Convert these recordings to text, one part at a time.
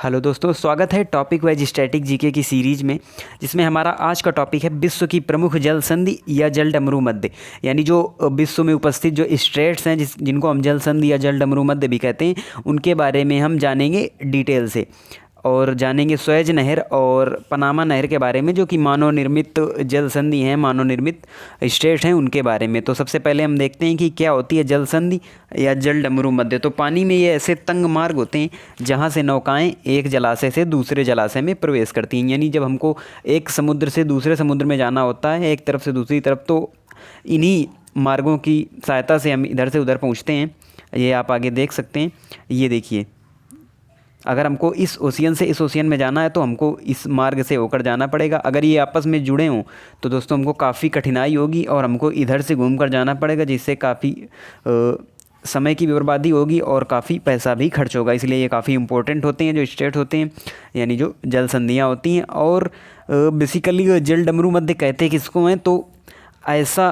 Hello दोस्तों, स्वागत है टॉपिक वाइज स्टैटिक जीके की सीरीज में, जिसमें हमारा आज का टॉपिक है विश्व की प्रमुख जल संधि या जलडमरू मध्य। यानी जो विश्व में उपस्थित जो स्टेट्स हैं जिनको हम जल संधि या जलडमरू मध्य भी कहते हैं, उनके बारे में हम जानेंगे डिटेल से। और जानेंगे स्वेज नहर और पनामा नहर के बारे में, जो कि मानव निर्मित जल संधि हैं, मानव निर्मित स्टेट हैं, उनके बारे में। तो सबसे पहले हम देखते हैं कि क्या होती है जल संधि या जलडमरू मध्य। तो पानी में ये ऐसे तंग मार्ग होते हैं जहाँ से नौकाएं एक जलाशय से दूसरे जलाशय में प्रवेश करती हैं। यानी जब हमको एक समुद्र से दूसरे समुद्र में जाना होता है, एक तरफ से दूसरी तरफ, तो इन्हीं मार्गों की सहायता से हम इधर से उधर पहुँचते हैं। ये आप आगे देख सकते हैं। ये देखिए, अगर हमको इस ओशियन से इस ओशियन में जाना है तो हमको इस मार्ग से होकर जाना पड़ेगा। अगर ये आपस में जुड़े हों तो दोस्तों हमको काफ़ी कठिनाई होगी और हमको इधर से घूम कर जाना पड़ेगा, जिससे काफ़ी समय की बर्बादी होगी और काफ़ी पैसा भी खर्च होगा। इसलिए ये काफ़ी इंपॉर्टेंट होते हैं जो स्टेट होते हैं, यानी जो जल संधियाँ होती हैं। और बेसिकली जलडमरू मध्य कहते हैं किसको हैं, तो ऐसा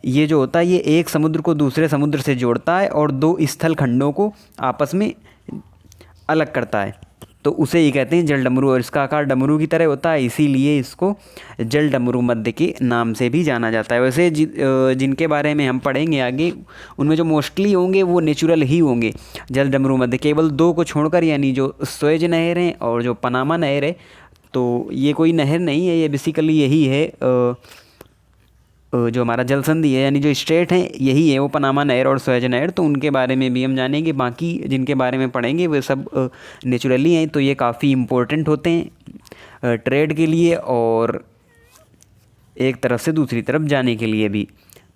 ये जो होता है ये एक समुद्र को दूसरे समुद्र से जोड़ता है और दो स्थल खंडों को आपस में अलग करता है, तो उसे ही कहते हैं जलडमरू। और इसका आकार डमरू की तरह होता है, इसीलिए इसको जलडमरू मध्य के नाम से भी जाना जाता है। वैसे जिनके बारे में हम पढ़ेंगे आगे, उनमें जो मोस्टली होंगे वो नेचुरल ही होंगे जलडमरू मध्य, केवल दो को छोड़कर, यानी जो स्वेज नहर है और जो पनामा नहर है। तो ये कोई नहर नहीं है, ये बेसिकली यही है जो हमारा जल संधि है, यानी जो स्टेट हैं यही है, वो पनामा नहर और स्वेज नहर। तो उनके बारे में भी हम जानेंगे। बाकी जिनके बारे में पढ़ेंगे वो सब नेचुरली हैं, तो ये काफ़ी इम्पोर्टेंट होते हैं ट्रेड के लिए और एक तरफ से दूसरी तरफ जाने के लिए भी।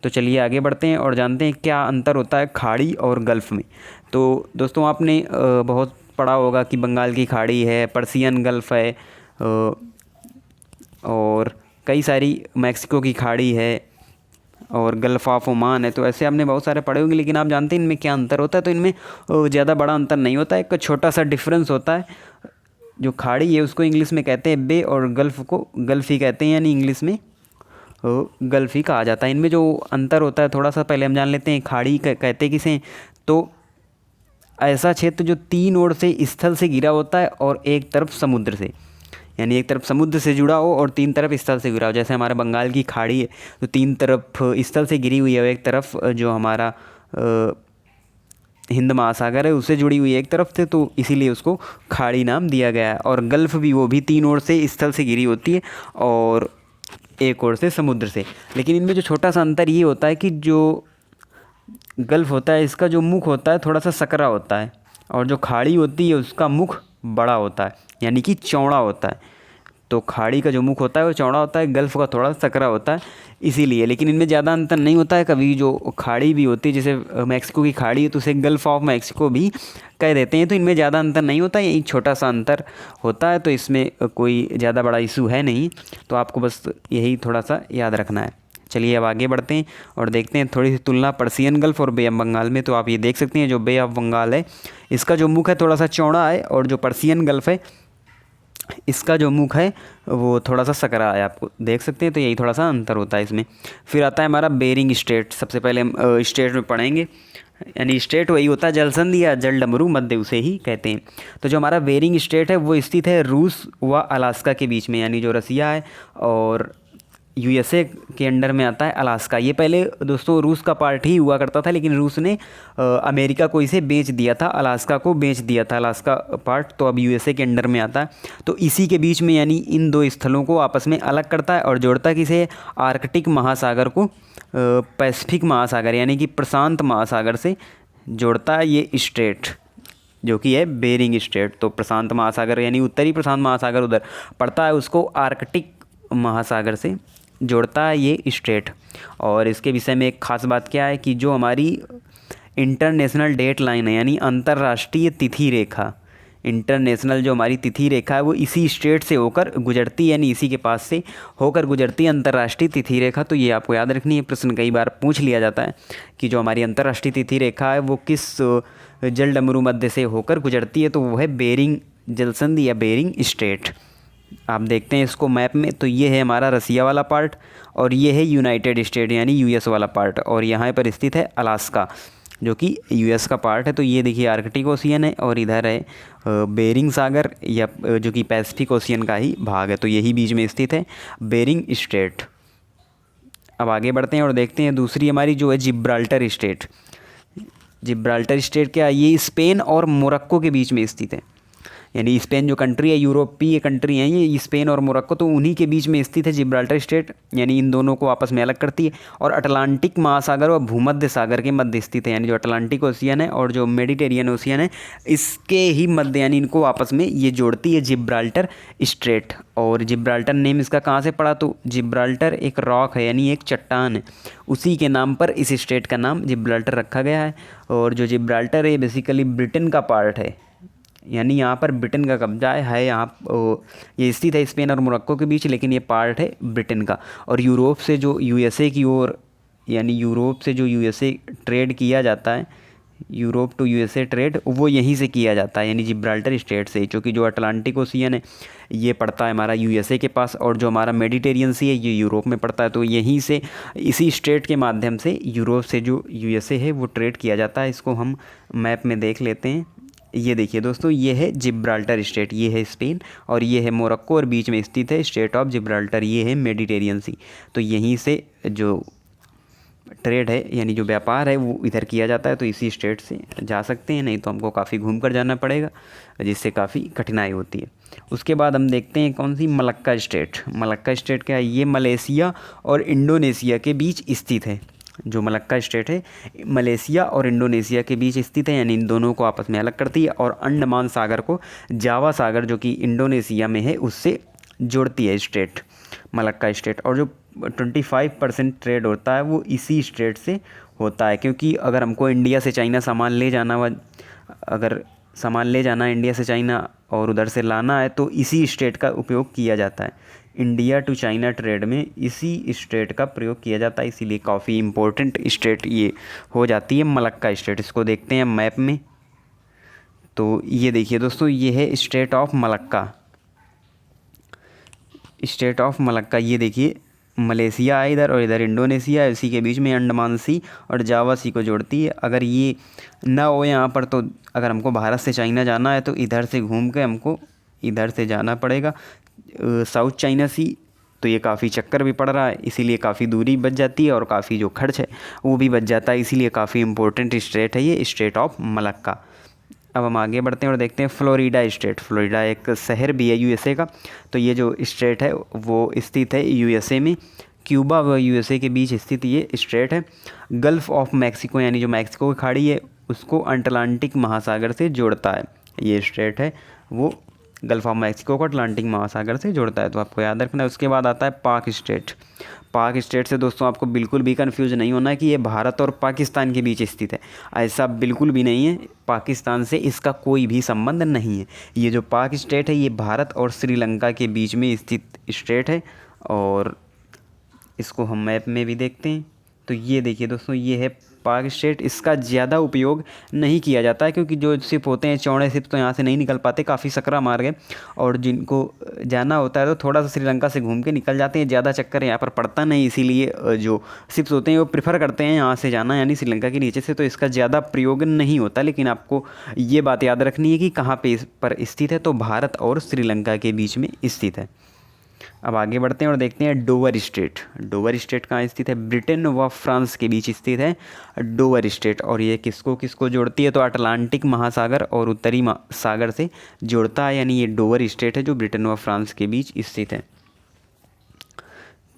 तो चलिए आगे बढ़ते हैं और जानते हैं क्या अंतर होता है खाड़ी और गल्फ़ में। तो दोस्तों आपने बहुत पढ़ा होगा कि बंगाल की खाड़ी है, पर्सियन गल्फ़ है, और कई सारी मैक्सिको की खाड़ी है और गल्फ़ ऑफ ओमान है। तो ऐसे आपने बहुत सारे पढ़े होंगे, लेकिन आप जानते हैं इनमें क्या अंतर होता है। तो इनमें ज़्यादा बड़ा अंतर नहीं होता है, एक छोटा सा डिफरेंस होता है। जो खाड़ी है उसको इंग्लिश में कहते हैं बे, और गल्फ़ को गल्फ़ ही कहते हैं, यानी इंग्लिश में गल्फ़ ही कहा जाता है। इनमें जो अंतर होता है थोड़ा सा पहले हम जान लेते हैं। खाड़ी कहते किसे, तो ऐसा क्षेत्र जो तीन ओर से स्थल से घिरा होता है और एक तरफ समुद्र से, यानी एक तरफ समुद्र से जुड़ा हो और तीन तरफ स्थल से घिरा हो। जैसे हमारे बंगाल की खाड़ी है तो तीन तरफ स्थल से घिरी हुई है, एक तरफ जो हमारा हिंद महासागर है उससे जुड़ी हुई है एक तरफ से, तो इसीलिए उसको खाड़ी नाम दिया गया है। और गल्फ़ भी, वो भी तीन ओर से स्थल से घिरी होती है और एक ओर से समुद्र से। लेकिन इनमें जो छोटा सा अंतर ये होता है कि जो गल्फ़ होता है इसका जो मुख होता है थोड़ा सा सकरा होता है, और जो खाड़ी होती है उसका मुख बड़ा होता है, यानी कि चौड़ा होता है। तो खाड़ी का जो मुख होता है वो चौड़ा होता है, गल्फ़ का थोड़ा सकरा होता है, इसीलिए। लेकिन इनमें ज़्यादा अंतर नहीं होता है। कभी जो खाड़ी भी होती है, जैसे मैक्सिको की खाड़ी है तो उसे गल्फ़ ऑफ मैक्सिको भी कह देते हैं। तो इनमें ज़्यादा अंतर नहीं होता है, यही छोटा सा अंतर होता है। तो इसमें कोई ज़्यादा बड़ा इशू है नहीं, तो आपको बस यही थोड़ा सा याद रखना है। चलिए अब आगे बढ़ते हैं और देखते हैं थोड़ी सी तुलना पर्सियन गल्फ़ और बे ऑफ बंगाल में। तो आप ये देख सकते हैं जो बे ऑफ बंगाल है इसका जो मुख है थोड़ा सा चौड़ा है, और जो पर्सियन गल्फ़ है इसका जो मुख है वो थोड़ा सा सकरा है, आपको देख सकते हैं। तो यही थोड़ा सा अंतर होता है इसमें। फिर आता है हमारा बेरिंग स्ट्रेट। सबसे पहले हम स्टेट में पढ़ेंगे, यानी स्टेट वही होता है जल संधि या जलडमरू मध्य, उसे ही कहते हैं। तो जो हमारा बेरिंग स्ट्रेट है वो स्थित है रूस व अलास्का के बीच में, यानी जो रसिया है और यूएसए के अंडर में आता है अलास्का। ये पहले दोस्तों रूस का पार्ट ही हुआ करता था, लेकिन रूस ने अमेरिका को इसे बेच दिया था, अलास्का को बेच दिया था, अलास्का पार्ट। तो अब यूएसए के अंडर में आता है। तो इसी के बीच में, यानी इन दो स्थलों को आपस में अलग करता है और जोड़ता किसे, आर्कटिक महासागर को पैसिफिक महासागर यानी कि प्रशांत महासागर से जोड़ता है ये स्ट्रेट, जो कि है बेरिंग स्ट्रेट। तो प्रशांत महासागर यानी उत्तरी प्रशांत महासागर उधर पड़ता है, उसको आर्कटिक महासागर से जोड़ता है ये स्ट्रेट। और इसके विषय में एक ख़ास बात क्या है कि जो हमारी इंटरनेशनल डेट लाइन है, यानी अंतर्राष्ट्रीय तिथि रेखा, इंटरनेशनल जो हमारी तिथि रेखा है वो इसी स्ट्रेट से होकर गुजरती है, यानी इसी के पास से होकर गुजरती है अंतर्राष्ट्रीय तिथि रेखा। तो ये आपको याद रखनी है, प्रश्न कई बार पूछ लिया जाता है कि जो हमारी अंतर्राष्ट्रीय तिथि रेखा है वो किस जलडमरू मध्य से होकर गुजरती है। तो वो है बेरिंग जल संधि या बेरिंग स्ट्रेट। आप देखते हैं इसको मैप में, तो ये है हमारा रसिया वाला पार्ट और ये है यूनाइटेड स्टेट यानी यूएस वाला पार्ट, और यहाँ पर स्थित है अलास्का। जो कि यूएस का पार्ट है। तो ये देखिए आर्कटिक ओशियन है और इधर है बेरिंग सागर या जो कि पैसिफिक ओशियन का ही भाग है। तो यही बीच में स्थित है बेरिंग स्ट्रेट। अब आगे बढ़ते हैं और देखते हैं दूसरी हमारी जो है जिब्राल्टर स्टेट। जिब्राल्टर स्टेट क्या है, ये स्पेन और मोरक्को के बीच में स्थित है। यानी स्पेन जो कंट्री है, यूरोपीय कंट्री है ये, स्पेन और मोरक्को, तो उन्हीं के बीच में स्थित है जिब्राल्टर स्टेट। यानी इन दोनों को आपस में अलग करती है और अटलांटिक महासागर और भूमध्य सागर के मध्य स्थित है। यानी जो अटलांटिक ओशियन है और जो मेडिटेरियन ओशियन है, इसके ही मध्य, यानी इनको आपस में ये जोड़ती है जिब्राल्टर स्ट्रेट। और जिब्राल्टर नेम इसका कहाँ से पड़ा, तो जिब्राल्टर एक रॉक है, यानी एक चट्टान है, उसी के नाम पर इस स्टेट का नाम जिब्राल्टर रखा गया है। और जो जिब्राल्टर है बेसिकली ब्रिटेन का पार्ट है, यानी यहाँ पर ब्रिटेन का कब्जा है। यहाँ ये स्थित है स्पेन और मोरक्को के बीच, लेकिन ये पार्ट है ब्रिटेन का। और यूरोप से जो यूएसए की ओर, यानी यूरोप से जो यूएसए ट्रेड किया जाता है, यूरोप टू यूएसए ट्रेड, वो यहीं से किया जाता है, यानी जिब्राल्टर स्टेट से। क्योंकि जो अटलांटिक ओशियन है ये पड़ता है हमारा यूएसए के पास, और जो हमारा मेडिटेरियन सी है ये यूरोप में पड़ता है। तो यहीं से, इसी स्ट्रेट के माध्यम से यूरोप से जो यूएसए है वो ट्रेड किया जाता है। इसको हम मैप में देख लेते हैं। ये देखिए दोस्तों, ये है जिब्राल्टर स्टेट, ये है स्पेन और ये है मोरक्को, और बीच में स्थित है स्टेट ऑफ जिब्राल्टर, ये है मेडिटेरियन सी। तो यहीं से जो ट्रेड है, यानी जो व्यापार है, वो इधर किया जाता है। तो इसी स्टेट से जा सकते हैं, नहीं तो हमको काफ़ी घूम कर जाना पड़ेगा, जिससे काफ़ी कठिनाई होती है। उसके बाद हम देखते हैं कौन सी, मलक्का स्टेट। मलक्का स्टेट क्या है, ये मलेशिया और इंडोनेशिया के बीच स्थित है। जो मलक्का स्टेट है मलेशिया और इंडोनेशिया के बीच स्थित है, यानी इन दोनों को आपस में अलग करती है। और अंडमान सागर को जावा सागर, जो कि इंडोनेशिया में है, उससे जोड़ती है स्टेट, मलक्का स्टेट। और जो 25% ट्रेड होता है वो इसी स्टेट से होता है। क्योंकि अगर हमको इंडिया से चाइना सामान ले जाना हुआ, अगर सामान ले जाना है इंडिया से चाइना और उधर से लाना है, तो इसी स्टेट का उपयोग किया जाता है। इंडिया टू चाइना ट्रेड में इसी स्टेट का प्रयोग किया जाता है, इसीलिए काफ़ी इम्पोर्टेंट स्टेट ये हो जाती है मलक्का स्टेट। इसको देखते हैं मैप में। तो ये देखिए दोस्तों, ये है state of Malacca. State of Malacca, ये देखिए मलेशिया है इधर और इधर इंडोनेशिया है, इसी के बीच में अंडमान सी और जावा सी को जोड़ती है। अगर ये ना हो यहाँ पर, तो अगर हमको भारत से चाइना जाना है तो इधर से घूम के हमको इधर से जाना पड़ेगा साउथ चाइना सी। तो ये काफ़ी चक्कर भी पड़ रहा है, इसीलिए काफ़ी दूरी बच जाती है और काफ़ी जो खर्च है वो भी बच जाता है। इसीलिए काफ़ी इंपॉर्टेंट स्टेट है ये स्टेट ऑफ मलक्का। अब हम आगे बढ़ते हैं और देखते हैं फ्लोरिडा स्टेट। फ्लोरिडा एक शहर भी है यूएसए का। तो ये जो स्टेट है वो स्थित है यूएसए में, क्यूबा व यूएसए के बीच स्थित ये स्टेट है। गल्फ़ ऑफ मैक्सिको, यानी जो मैक्सिको की खाड़ी है उसको अटलांटिक महासागर से जोड़ता है। ये स्टेट है वो गल्फ़ ऑफ मैक्सिको को अटलांटिक महासागर से जोड़ता है, तो आपको याद रखना है। उसके बाद आता है पाक स्टेट। पाक स्टेट से दोस्तों आपको बिल्कुल भी कंफ्यूज नहीं होना है कि ये भारत और पाकिस्तान के बीच स्थित है, ऐसा बिल्कुल भी नहीं है। पाकिस्तान से इसका कोई भी संबंध नहीं है। ये जो पाक स्टेट है ये भारत और श्रीलंका के बीच में स्थित स्टेट है। और इसको हम मैप में भी देखते हैं। तो ये देखिए दोस्तों, ये है पाक स्टेट। इसका ज़्यादा उपयोग नहीं किया जाता है, क्योंकि जो शिप होते हैं चौड़े शिप तो यहाँ से नहीं निकल पाते, काफ़ी सकरा मार्ग है। और जिनको जाना होता है तो थोड़ा सा श्रीलंका से घूम के निकल जाते हैं, ज़्यादा चक्कर यहाँ पर पड़ता नहीं। इसीलिए जो शिप्स होते हैं वो प्रेफर करते हैं यहाँ से जाना, यानी श्रीलंका के नीचे से। तो इसका ज़्यादा प्रयोग नहीं होता। लेकिन आपको ये बात याद रखनी है कि कहाँ पे इस पर स्थित है, तो भारत और श्रीलंका के बीच में स्थित है। अब आगे बढ़ते हैं और देखते हैं डोवर स्टेट। डोवर स्टेट कहाँ स्थित है, ब्रिटेन व फ्रांस के बीच स्थित है डोवर स्टेट। और ये किसको किसको जोड़ती है, तो अटलांटिक महासागर और उत्तरी सागर से जोड़ता है। यानी ये डोवर स्टेट है जो ब्रिटेन व फ्रांस के बीच स्थित है।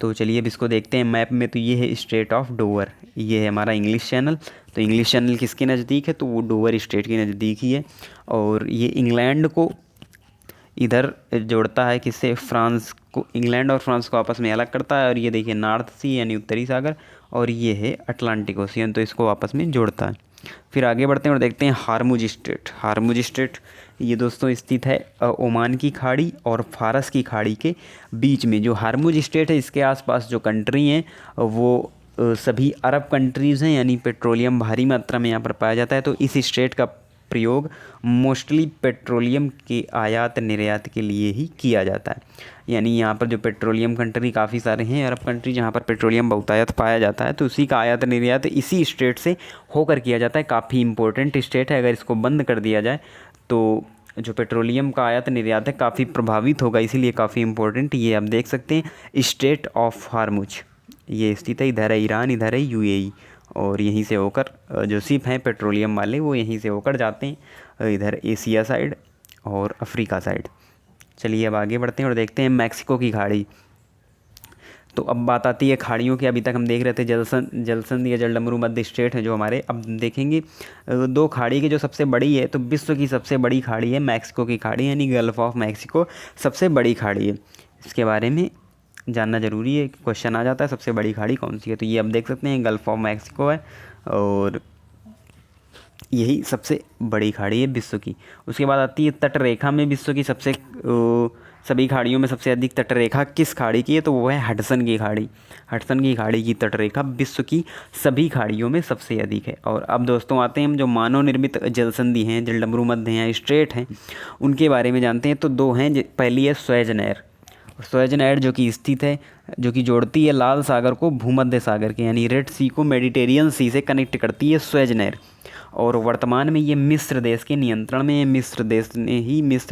तो चलिए अब इसको देखते हैं मैप में। तो ये है स्टेट ऑफ डोवर, ये है हमारा इंग्लिश चैनल। तो इंग्लिश चैनल किसके नज़दीक है, तो वो डोवर स्टेट के नज़दीक ही है। और ये इंग्लैंड को इधर जोड़ता है, किससे, फ्रांस को। इंग्लैंड और फ्रांस को आपस में अलग करता है। और ये देखिए नॉर्थ सी यानी उत्तरी सागर, और ये है अटलांटिक ओशियन, तो इसको आपस में जोड़ता है। फिर आगे बढ़ते हैं और देखते हैं हार्मुज स्टेट। हार्मुज स्टेट ये दोस्तों स्थित है ओमान की खाड़ी और फारस की खाड़ी के बीच में। जो हार्मुज स्टेट है इसके आसपास जो कंट्री हैं वो सभी अरब कंट्रीज़ हैं, यानी पेट्रोलियम भारी मात्रा में यहाँ पर पाया जाता है। तो इस स्टेट का प्रयोग मोस्टली पेट्रोलियम के आयात निर्यात के लिए ही किया जाता है। यानी यहाँ पर जो पेट्रोलियम कंट्री काफ़ी सारे हैं, अरब कंट्री, जहाँ पर पेट्रोलियम बहुतायत पाया जाता है, तो उसी का आयात निर्यात इसी स्टेट से होकर किया जाता है। काफ़ी इंपॉर्टेंट स्टेट है। अगर इसको बंद कर दिया जाए तो जो पेट्रोलियम का आयात निर्यात है काफ़ी प्रभावित होगा, इसीलिए काफ़ी इंपॉर्टेंट। ये आप देख सकते हैं स्टेट ऑफ हार्मुज, ये स्थित है, इधर है ईरान, इधर है यूएई, और यहीं से होकर जो शिप हैं पेट्रोलियम वाले वो यहीं से होकर जाते हैं इधर एशिया साइड और अफ्रीका साइड। चलिए अब आगे बढ़ते हैं और देखते हैं मैक्सिको की खाड़ी। तो अब बात आती है खाड़ियों की। अभी तक हम देख रहे थे जलसंधि या जलडमरू मध्य स्टेट है जो हमारे। अब देखेंगे दो खाड़ी की जो सबसे बड़ी है, तो विश्व की सबसे बड़ी खाड़ी है मैक्सिको की खाड़ी, यानी गल्फ ऑफ मैक्सिको सबसे बड़ी खाड़ी है। इसके बारे में जानना ज़रूरी है, क्वेश्चन आ जाता है सबसे बड़ी खाड़ी कौन सी है। तो ये आप देख सकते हैं गल्फ ऑफ मैक्सिको है और यही सबसे बड़ी खाड़ी है विश्व की। उसके बाद आती है तट रेखा में विश्व की सबसे सभी खाड़ियों में सबसे अधिक तट रेखा किस खाड़ी की है, तो वो है हडसन की खाड़ी। हडसन की खाड़ी की तट रेखा विश्व की सभी खाड़ियों में सबसे अधिक है। और अब दोस्तों आते हैं हम जो मानव निर्मित जलसंधि हैं, जलडमरू मध्य हैं, स्ट्रेट हैं, उनके बारे में जानते हैं। तो दो हैं, पहली है स्वेज नहर। स्वेज नहर जो कि स्थित है, जो कि जोड़ती है लाल सागर को भूमध्य सागर के, यानी रेड सी को मेडिटेरियन सी से कनेक्ट करती है स्वेज नहर। और वर्तमान में ये मिस्र देश के नियंत्रण में है। मिस्र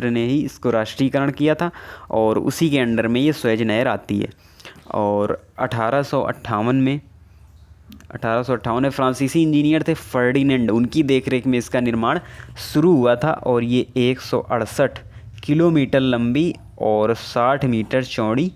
ने ही इसको राष्ट्रीयकरण किया था और उसी के अंडर में ये स्वेज नहर आती है। और 1858 में फ्रांसीसी इंजीनियर थे फर्डिनेंड, उनकी देखरेख में इसका निर्माण शुरू हुआ था। और ये 168 किलोमीटर लंबी और 60 मीटर चौड़ी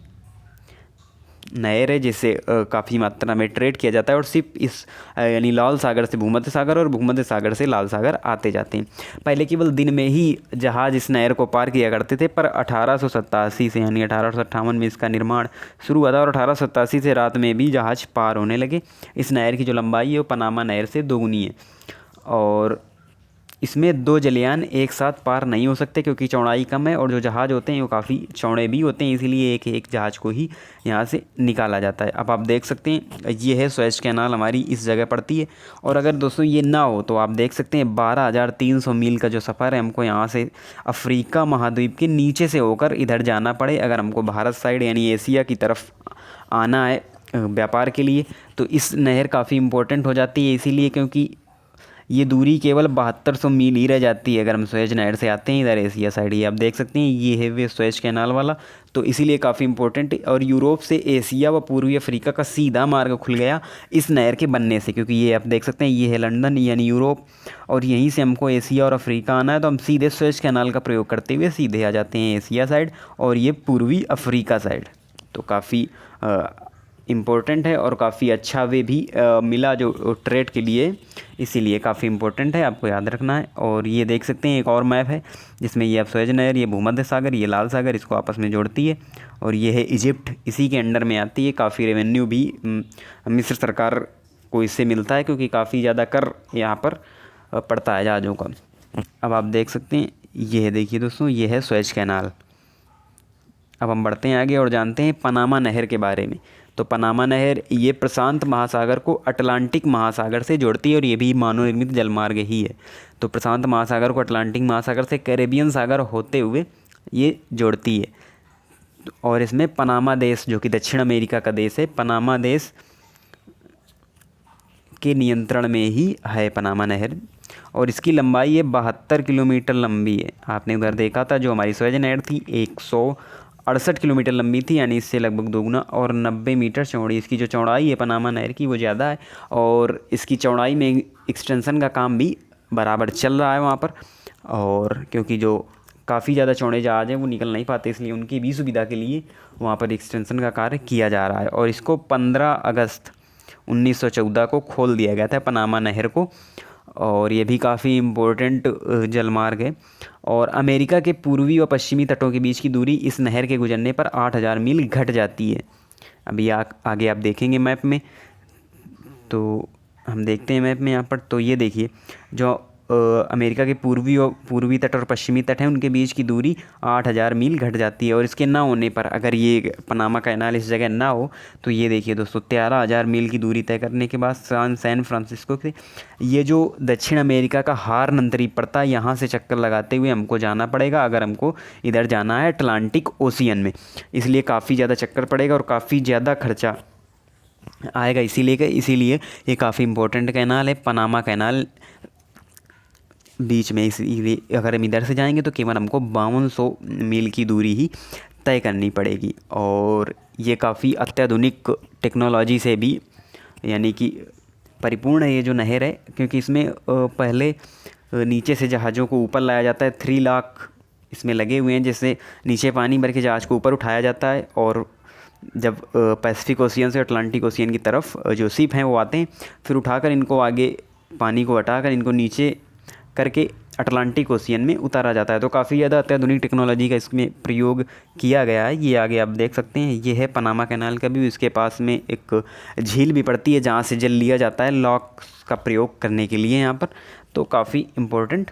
नहर है, जिसे काफ़ी मात्रा में ट्रेड किया जाता है। और सिर्फ इस यानी लाल सागर से भूमध्य सागर और भूमध्य सागर से लाल सागर आते जाते हैं। पहले केवल दिन में ही जहाज़ इस नहर को पार किया करते थे, पर 1887 से यानी 1858 में इसका निर्माण शुरू हुआ था और 1887 से रात में भी जहाज़ पार होने लगे। इस नहर की जो लंबाई है वो पनामा नहर से दोगुनी है और इसमें दो जलयान एक साथ पार नहीं हो सकते क्योंकि चौड़ाई कम है और जो जहाज़ होते हैं वो काफ़ी चौड़े भी होते हैं, इसीलिए एक एक जहाज़ को ही यहाँ से निकाला जाता है। अब आप देख सकते हैं ये है सुएज़ कैनाल, हमारी इस जगह पड़ती है। और अगर दोस्तों ये ना हो तो आप देख सकते हैं 12,300 मील का जो सफ़र है, हमको यहाँ से अफ्रीका महाद्वीप के नीचे से होकर इधर जाना पड़े। अगर हमको भारत साइड यानी एशिया की तरफ आना है व्यापार के लिए, तो इस नहर काफ़ी इम्पोर्टेंट हो जाती है, इसीलिए क्योंकि ये दूरी केवल 7200 मील ही रह जाती है अगर हम सुएज़ नहर से आते हैं इधर एशिया साइड। ये आप देख सकते हैं ये है वे सुएज़ कैनाल वाला, तो इसीलिए काफ़ी इंपॉर्टेंट। और यूरोप से एशिया व पूर्वी अफ्रीका का सीधा मार्ग खुल गया इस नहर के बनने से, क्योंकि ये आप देख सकते हैं ये है लंदन यानी यूरोप, और यहीं से हमको एशिया और अफ्रीका आना है तो हम सीधे सुएज़ कैनाल का प्रयोग करते हुए सीधे आ जाते हैं एशिया साइड और ये पूर्वी अफ्रीका साइड। तो काफ़ी इम्पोर्टेंट है और काफ़ी अच्छा वे भी मिला जो ट्रेड के लिए, इसीलिए काफ़ी इम्पोर्टेंट है, आपको याद रखना है। और ये देख सकते हैं एक और मैप है जिसमें ये आप सुएज़ नहर, ये भूमध्य सागर, ये लाल सागर, इसको आपस में जोड़ती है। और ये है इजिप्ट, इसी के अंडर में आती है। काफ़ी रेवेन्यू भी मिस्र सरकार को इससे मिलता है क्योंकि काफ़ी ज़्यादा कर यहाँ पर पड़ता है जहाज़ों का। अब आप देख सकते हैं ये है, देखिए दोस्तों ये है सुएज़ कैनाल। अब हम बढ़ते हैं आगे और जानते हैं पनामा नहर के बारे में। तो पनामा नहर ये प्रशांत महासागर को अटलांटिक महासागर से जोड़ती है और ये भी मानव निर्मित जलमार्ग ही है। तो प्रशांत महासागर को अटलांटिक महासागर से कैरेबियन सागर होते हुए ये जोड़ती है। और इसमें पनामा देश जो कि दक्षिण अमेरिका का देश है, पनामा देश के नियंत्रण में ही है पनामा नहर। और इसकी लंबाई है 72 किलोमीटर लंबी है। आपने उधर देखा था जो हमारी सुएज़ नहर थी 168 किलोमीटर लंबी थी, यानी इससे लगभग दोगुना, और 90 मीटर चौड़ी इसकी जो चौड़ाई है पनामा नहर की वो ज़्यादा है। और इसकी चौड़ाई में एक्सटेंशन का काम भी बराबर चल रहा है वहाँ पर, और क्योंकि जो काफ़ी ज़्यादा चौड़े जहाज़ हैं वो निकल नहीं पाते, इसलिए उनकी भी सुविधा के लिए वहाँ पर एक्सटेंशन का कार्य किया जा रहा है। और इसको 15 अगस्त 1914 को खोल दिया गया था पनामा नहर को, और ये भी काफ़ी इम्पोर्टेंट जलमार्ग है। और अमेरिका के पूर्वी व पश्चिमी तटों के बीच की दूरी इस नहर के गुजरने पर 8000 मील घट जाती है। अभी आगे आप देखेंगे मैप में, तो हम देखते हैं मैप में यहाँ पर। तो ये देखिए जो अमेरिका के पूर्वी तट और पश्चिमी तट है उनके बीच की दूरी 8,000 मील घट जाती है। और इसके ना होने पर, अगर ये पनामा कैनाल इस जगह ना हो, तो ये देखिए दोस्तों 13,000 मील की दूरी तय करने के बाद सैन फ्रांसिस्को से ये जो दक्षिण अमेरिका का हार्न अंतरीप पड़ता है, यहाँ से चक्कर लगाते हुए हमको जाना पड़ेगा अगर हमको इधर जाना है अटलांटिक ओशियन में। इसलिए काफ़ी ज़्यादा चक्कर पड़ेगा और काफ़ी ज़्यादा खर्चा आएगा। इसीलिए ये काफ़ी इम्पोर्टेंट कैनाल है, पनामा कैनाल बीच में। इसीलिए अगर हम इधर से जाएंगे तो केवल हमको 5200 मील की दूरी ही तय करनी पड़ेगी। और ये काफ़ी अत्याधुनिक टेक्नोलॉजी से भी यानी कि परिपूर्ण है ये जो नहर है, क्योंकि इसमें पहले नीचे से जहाज़ों को ऊपर लाया जाता है। 3 लाख इसमें लगे हुए हैं, जिससे नीचे पानी भर के जहाज़ को ऊपर उठाया जाता है। और जब पैसिफिक ओशियन से अटलांटिक ओशियन की तरफ जो शिप हैं वो आते हैं, फिर उठाकर इनको आगे पानी को हटाकर इनको नीचे करके अटलांटिक ओशियन में उतारा जाता है। तो काफ़ी ज़्यादा अत्याधुनिक टेक्नोलॉजी का इसमें प्रयोग किया गया है। ये आगे आप देख सकते हैं, ये है पनामा कैनाल का व्यू। इसके पास में एक झील भी पड़ती है जहाँ से जल लिया जाता है लॉक का प्रयोग करने के लिए यहाँ पर। तो काफ़ी इम्पोर्टेंट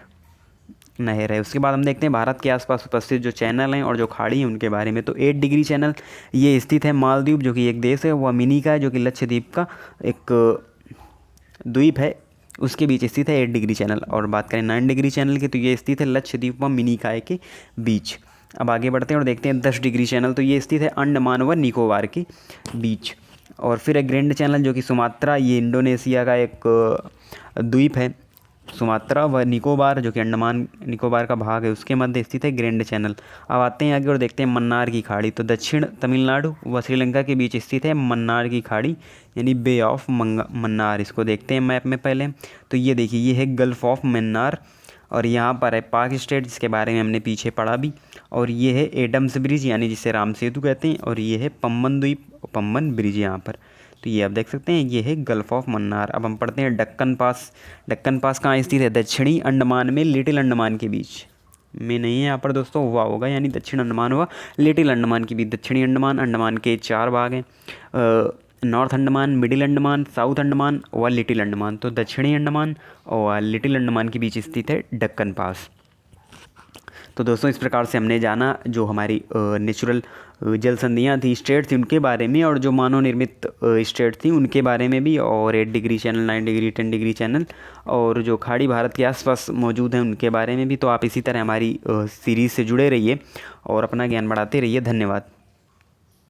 नहर है। उसके बाद हम देखते हैं भारत के आसपास उपस्थित जो चैनल हैं और जो खाड़ी हैं उनके बारे में। तो 8 डिग्री चैनल ये स्थित है मालदीव, जो कि एक देश है। वह मिनी का है, जो कि लक्षद्वीप का एक द्वीप है, उसके बीच स्थित है 8 डिग्री चैनल। और बात करें 9 डिग्री चैनल की, तो ये स्थित है लक्षद्वीप व मिनिकॉय के बीच। अब आगे बढ़ते हैं और देखते हैं 10 डिग्री चैनल। तो ये स्थित है अंडमान व निकोबार के बीच। और फिर एक ग्रैंड चैनल जो कि सुमात्रा, ये इंडोनेशिया का एक द्वीप है। सुमात्रा व निकोबार जो कि अंडमान निकोबार का भाग है, उसके मध्य स्थित है ग्रैंड चैनल। अब आते हैं आगे और देखते हैं मन्नार की खाड़ी। तो दक्षिण तमिलनाडु व श्रीलंका के बीच स्थित है मन्नार की खाड़ी, यानी बे ऑफ मन्नार। इसको देखते हैं मैप में पहले। तो ये देखिए, ये है गल्फ ऑफ मन्नार और यहाँ पर है पाक स्टेट, जिसके बारे में हमने पीछे पढ़ा भी। और ये है एडम्स ब्रिज, यानी जिसे राम सेतु कहते हैं। और ये है पम्बन द्वीप, पम्बन ब्रिज यहाँ पर। तो ये आप देख सकते हैं, ये है गल्फ ऑफ मन्नार। अब हम पढ़ते हैं डक्कन पास। डक्कन पास कहाँ स्थित है? दक्षिणी अंडमान में लिटिल अंडमान के बीच में नहीं है यहाँ पर दोस्तों, हुआ होगा, यानी दक्षिण अंडमान हुआ लिटिल अंडमान के बीच। दक्षिणी अंडमान, अंडमान के 4 भाग हैं, north Andaman, middle Andaman, south Andaman व लिटिल अंडमान। तो दक्षिणी अंडमान और लिटिल अंडमान के बीच स्थित है डक्कन पास। तो दोस्तों इस प्रकार से हमने जाना जो हमारी नेचुरल जल संधियाँ थी, स्टेट थी, उनके बारे में, और जो मानव निर्मित स्टेट थी उनके बारे में भी, और 8 degree channel, 9 degree, 10 degree channel, और जो खाड़ी भारत के आसपास मौजूद हैं उनके बारे में भी। तो आप इसी तरह हमारी सीरीज़ से जुड़े रहिए और अपना ज्ञान बढ़ाते रहिए। धन्यवाद।